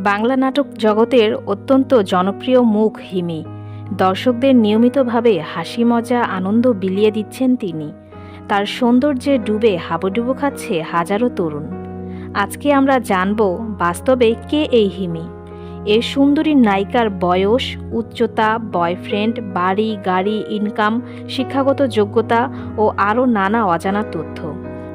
বাংলা নাটক জগতের অত্যন্ত জনপ্রিয় মুখ হিমি। দর্শকদের নিয়মিতভাবে হাসি মজা আনন্দ বিলিয়ে দিচ্ছেন তিনি। তার সৌন্দর্যে ডুবে হাবুডুবু খাচ্ছে হাজারো তরুণ। আজকে আমরা জানব বাস্তবে কে এই হিমি। এ সুন্দরী নায়িকার বয়স, উচ্চতা, বয়ফ্রেন্ড, বাড়ি গাড়ি, ইনকাম, শিক্ষাগত যোগ্যতা ও আরও নানা অজানা তথ্য।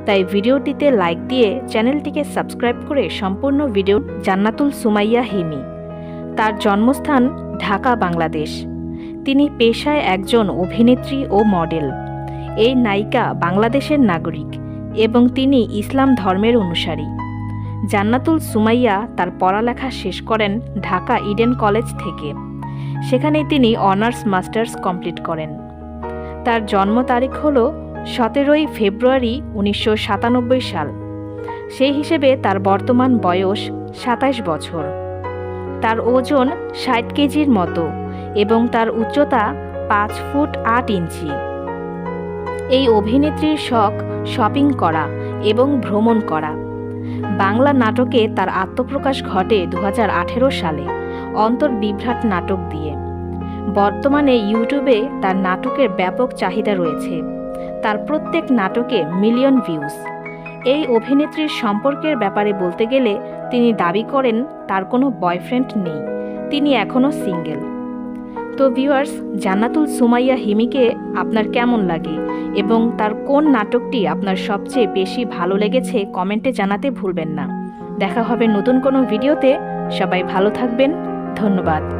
তাই ভিডিওটিতে লাইক দিয়ে চ্যানেলটিকে সাবস্ক্রাইব করে সম্পূর্ণ ভিডিও। জান্নাতুল সুমাইয়া হিমি। তার জন্মস্থান ঢাকা, বাংলাদেশ। তিনি পেশায় একজন অভিনেত্রী ও মডেল। এই নায়িকা বাংলাদেশের নাগরিক এবং তিনি ইসলাম ধর্মের অনুসারী। জান্নাতুল সুমাইয়া তার পড়ালেখা শেষ করেন ঢাকা ইডেন কলেজ থেকে। সেখানে তিনি অনার্স মাস্টার্স কমপ্লিট করেন। তার জন্ম তারিখ হল 17 ফেব্রুয়ারি 1997 সাল। সেই হিসেবে তার বর্তমান বয়স 27 বছর। তার ওজন 60 কেজির মতো এবং তার উচ্চতা 5 ফুট 8 ইঞ্চি। এই অভিনেত্রীর শখ শপিং করা এবং ভ্রমণ করা। বাংলা নাটকে তার আত্মপ্রকাশ ঘটে 2018 সালে অন্তর্বিভ্রাট নাটক দিয়ে। বর্তমানে ইউটিউবে তার নাটকের ব্যাপক চাহিদা রয়েছে। তার প্রত্যেক নাটকে মিলিয়ন ভিউজ। এই অভিনেত্রীর সম্পর্কের ব্যাপারে বলতে গেলে তিনি দাবি করেন তার কোনো বয়ফ্রেন্ড নেই, তিনি এখনও সিঙ্গেল। তো ভিউয়ার্স, জান্নাতুল সুমাইয়া হিমিকে আপনার কেমন লাগে এবং তার কোন নাটকটি আপনার সবচেয়ে বেশি ভালো লেগেছে কমেন্টে জানাতে ভুলবেন না। দেখা হবে নতুন কোনো ভিডিওতে। সবাই ভালো থাকবেন। ধন্যবাদ।